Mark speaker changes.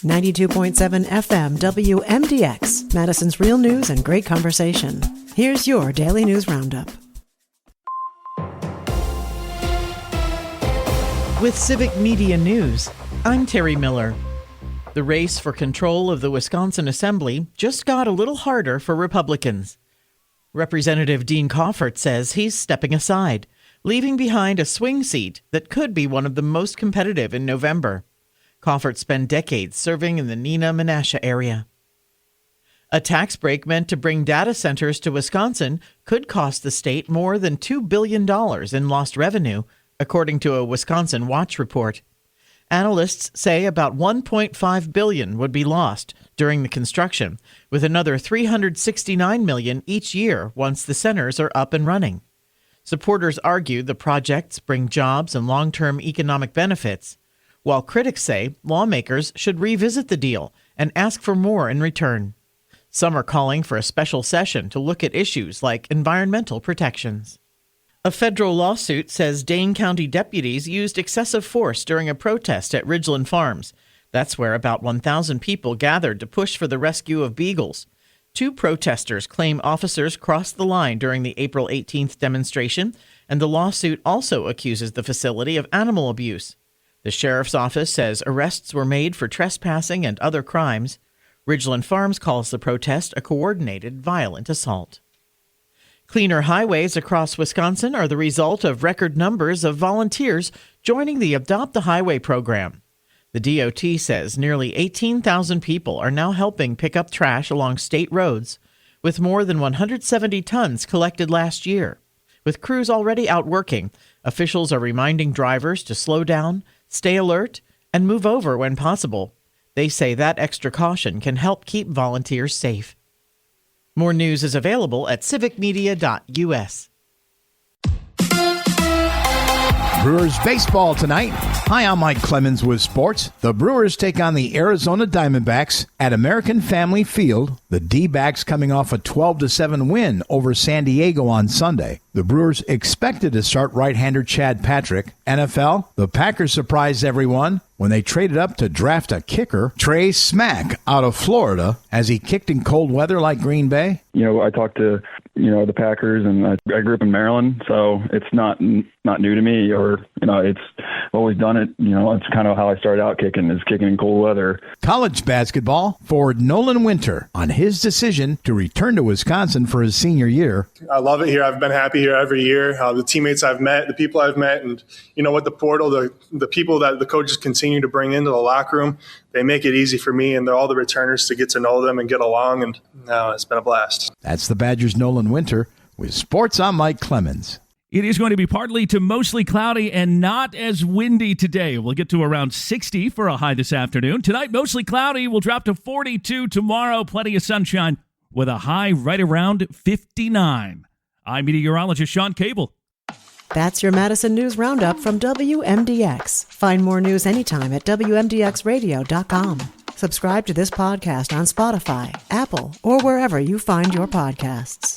Speaker 1: 92.7 FM WMDX, Madison's real news and great conversation. Here's your Daily News Roundup.
Speaker 2: With Civic Media News, I'm Terry Miller. The race for control of the Wisconsin Assembly just got a little harder for Republicans. Representative Dean Coffert says he's stepping aside, leaving behind a swing seat that could be one of the most competitive in November. Coffert spent decades serving in the Neenah-Menasha area. A tax break meant to bring data centers to Wisconsin could cost the state more than $2 billion in lost revenue, according to a Wisconsin Watch report. Analysts say about $1.5 billion would be lost during the construction, with another $369 million each year once the centers are up and running. Supporters argue the projects bring jobs and long-term economic benefits, while critics say lawmakers should revisit the deal and ask for more in return. Some are calling for a special session to look at issues like environmental protections. A federal lawsuit says Dane County deputies used excessive force during a protest at Ridgeland Farms. That's where about 1,000 people gathered to push for the rescue of beagles. Two protesters claim officers crossed the line during the April 18th demonstration, and the lawsuit also accuses the facility of animal abuse. The sheriff's office says arrests were made for trespassing and other crimes. Ridgeland Farms calls the protest a coordinated, violent assault. Cleaner highways across Wisconsin are the result of record numbers of volunteers joining the Adopt a Highway program. The DOT says nearly 18,000 people are now helping pick up trash along state roads, with more than 170 tons collected last year. With crews already out working, officials are reminding drivers to slow down, stay alert, and move over when possible. They say that extra caution can help keep volunteers safe. More news is available at civicmedia.us.
Speaker 3: Brewers baseball tonight. Hi, I'm Mike Clemens with sports. The Brewers take on the Arizona Diamondbacks at American Family Field. The D-backs coming off a 12-7 win over San Diego on Sunday. The Brewers expected to start right-hander Chad Patrick. NFL, the Packers surprised everyone when they traded up to draft a kicker, Trey Smack, out of Florida, as he kicked in cold weather like Green Bay.
Speaker 4: I talked to, the Packers, and I grew up in Maryland, so it's not new to me, or, it's always done it. It's kind of how I started out kicking in cold weather.
Speaker 3: College basketball, forward Nolan Winter on his decision to return to Wisconsin for his senior year.
Speaker 5: I love it here. I've been happy here every year. The teammates I've met, the people I've met, and, with the portal, the people that the coaches continue to bring into the locker room, they make it easy for me and all the returners to get to know them and get along, and it's been a blast.
Speaker 3: That's the Badgers' Nolan Winter. With sports, I'm Mike Clemens.
Speaker 6: It is going to be partly to mostly cloudy and not as windy today. We'll get to around 60 for a high this afternoon. Tonight, mostly cloudy. We'll drop to 42 tomorrow. Plenty of sunshine with a high right around 59. I'm meteorologist Sean Cable.
Speaker 1: That's your Madison News Roundup from WMDX. Find more news anytime at WMDXradio.com. Subscribe to this podcast on Spotify, Apple, or wherever you find your podcasts.